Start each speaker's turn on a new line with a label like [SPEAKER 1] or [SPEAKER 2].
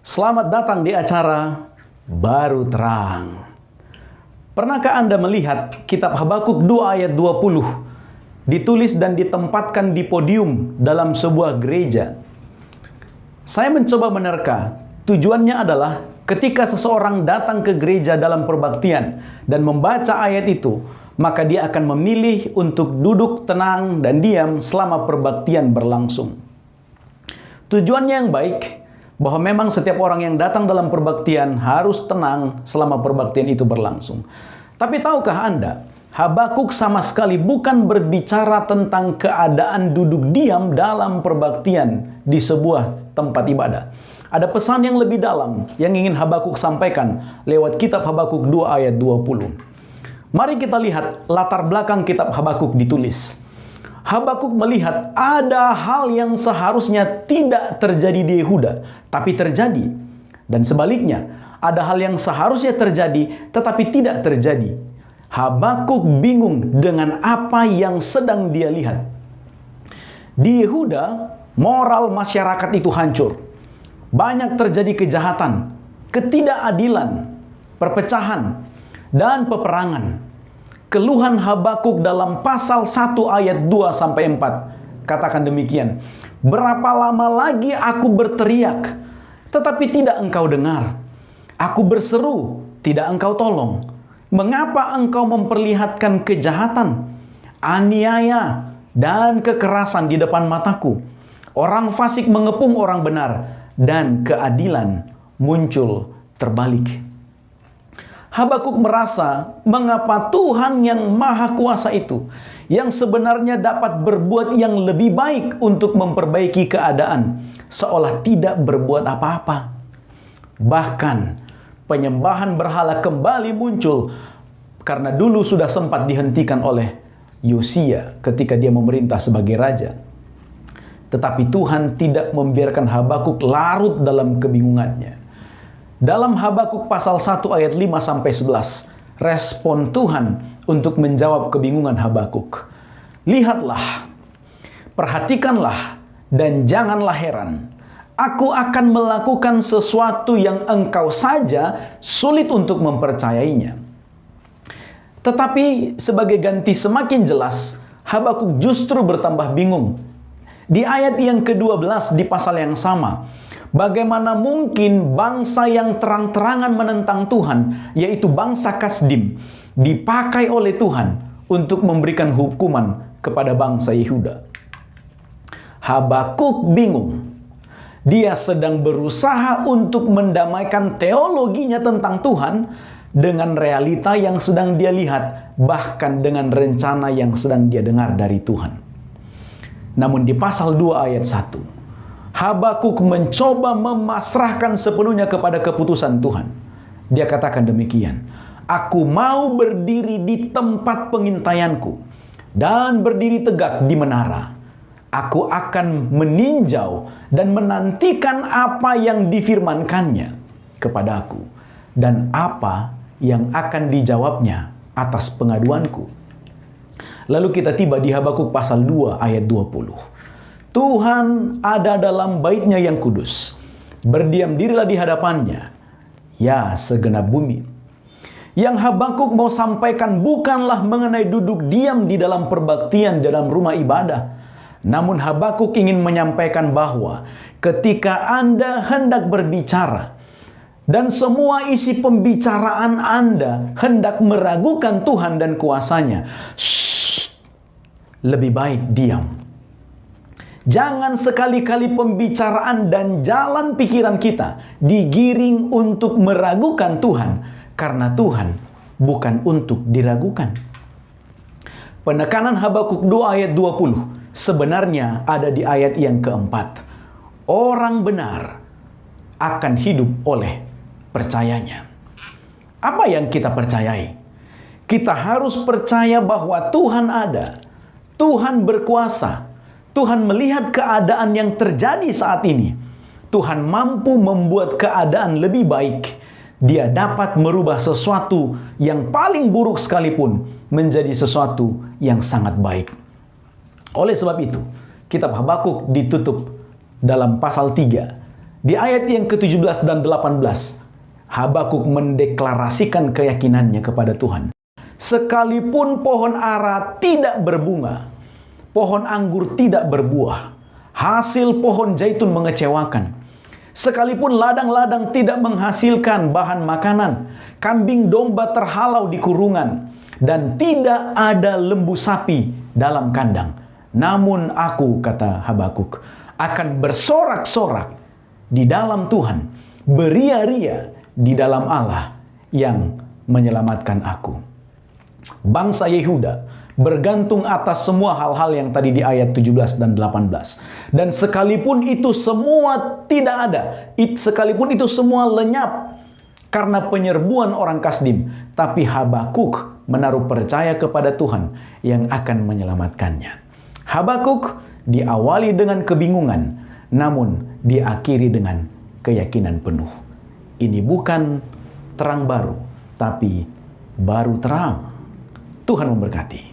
[SPEAKER 1] Selamat datang di acara Baru Terang. Pernahkah Anda melihat kitab Habakuk 2 ayat 20 ditulis dan ditempatkan di podium dalam sebuah gereja? Saya mencoba menerka, tujuannya adalah ketika seseorang datang ke gereja dalam perbaktian dan membaca ayat itu, maka dia akan memilih untuk duduk tenang dan diam selama perbaktian berlangsung. Tujuannya yang baik, bahwa memang setiap orang yang datang dalam perbaktian harus tenang selama perbaktian itu berlangsung. Tapi tahukah Anda, Habakuk sama sekali bukan berbicara tentang keadaan duduk diam dalam perbaktian di sebuah tempat ibadah. Ada pesan yang lebih dalam yang ingin Habakuk sampaikan lewat kitab Habakuk 2 ayat 20. Mari kita lihat latar belakang kitab Habakuk ditulis. Habakuk melihat ada hal yang seharusnya tidak terjadi di Yehuda, tapi terjadi. Dan sebaliknya, ada hal yang seharusnya terjadi, tetapi tidak terjadi. Habakuk bingung dengan apa yang sedang dia lihat. Di Yehuda, moral masyarakat itu hancur. Banyak terjadi kejahatan, ketidakadilan, perpecahan, dan peperangan. Keluhan Habakuk dalam pasal 1 ayat 2-4 katakan demikian. Berapa lama lagi aku berteriak, tetapi tidak engkau dengar. Aku berseru, tidak engkau tolong. Mengapa engkau memperlihatkan kejahatan, aniaya, dan kekerasan di depan mataku? Orang fasik mengepung orang benar, dan keadilan muncul terbalik. Habakuk merasa mengapa Tuhan yang Maha Kuasa itu, yang sebenarnya dapat berbuat yang lebih baik untuk memperbaiki keadaan, seolah tidak berbuat apa-apa. Bahkan penyembahan berhala kembali muncul karena dulu sudah sempat dihentikan oleh Yosia ketika dia memerintah sebagai raja. Tetapi Tuhan tidak membiarkan Habakuk larut dalam kebingungannya. Dalam Habakuk pasal 1 ayat 5-11, respon Tuhan untuk menjawab kebingungan Habakuk. Lihatlah, perhatikanlah, dan janganlah heran. Aku akan melakukan sesuatu yang engkau saja sulit untuk mempercayainya. Tetapi sebagai ganti semakin jelas, Habakuk justru bertambah bingung. Di ayat yang ke-12 di pasal yang sama, bagaimana mungkin bangsa yang terang-terangan menentang Tuhan, yaitu bangsa Kasdim, dipakai oleh Tuhan untuk memberikan hukuman kepada bangsa Yehuda? Habakuk bingung. Dia sedang berusaha untuk mendamaikan teologinya tentang Tuhan dengan realita yang sedang dia lihat, bahkan dengan rencana yang sedang dia dengar dari Tuhan. Namun di pasal 2 ayat 1, Habakuk mencoba memasrahkan sepenuhnya kepada keputusan Tuhan. Dia katakan demikian, aku mau berdiri di tempat pengintaianku dan berdiri tegak di menara. Aku akan meninjau dan menantikan apa yang difirmankannya kepadaku dan apa yang akan dijawabnya atas pengaduanku. Lalu kita tiba di Habakuk pasal 2 ayat 20. Tuhan ada dalam baitnya yang kudus. Berdiam dirilah di hadapannya, ya segenap bumi. Yang Habakuk mau sampaikan bukanlah mengenai duduk diam di dalam perbaktian dalam rumah ibadah. Namun Habakuk ingin menyampaikan bahwa ketika Anda hendak berbicara, dan semua isi pembicaraan Anda hendak meragukan Tuhan dan kuasanya, lebih baik diam. Jangan sekali-kali pembicaraan dan jalan pikiran kita digiring untuk meragukan Tuhan, karena Tuhan bukan untuk diragukan. Penekanan Habakuk 2 ayat 20 sebenarnya ada di ayat yang keempat. Orang benar akan hidup oleh percayanya. Apa yang kita percayai? Kita harus percaya bahwa Tuhan ada, Tuhan berkuasa, Tuhan melihat keadaan yang terjadi saat ini. Tuhan mampu membuat keadaan lebih baik. Dia dapat merubah sesuatu yang paling buruk sekalipun menjadi sesuatu yang sangat baik. Oleh sebab itu, kitab Habakuk ditutup dalam pasal 3 Di ayat yang ke-17 dan 18, Habakuk mendeklarasikan keyakinannya kepada Tuhan. Sekalipun pohon ara tidak berbunga, pohon anggur tidak berbuah, hasil pohon zaitun mengecewakan, sekalipun ladang-ladang tidak menghasilkan bahan makanan, kambing domba terhalau di kurungan, dan tidak ada lembu sapi dalam kandang. Namun aku, kata Habakuk, akan bersorak-sorak di dalam Tuhan, beria-ria di dalam Allah yang menyelamatkan aku. Bangsa Yehuda bergantung atas semua hal-hal yang tadi di ayat 17 dan 18. Dan sekalipun itu semua tidak ada, sekalipun itu semua lenyap karena penyerbuan orang Kasdim, tapi Habakuk menaruh percaya kepada Tuhan yang akan menyelamatkannya. Habakuk diawali dengan kebingungan, namun diakhiri dengan keyakinan penuh. Ini bukan terang baru, tapi baru terang. Tuhan memberkati.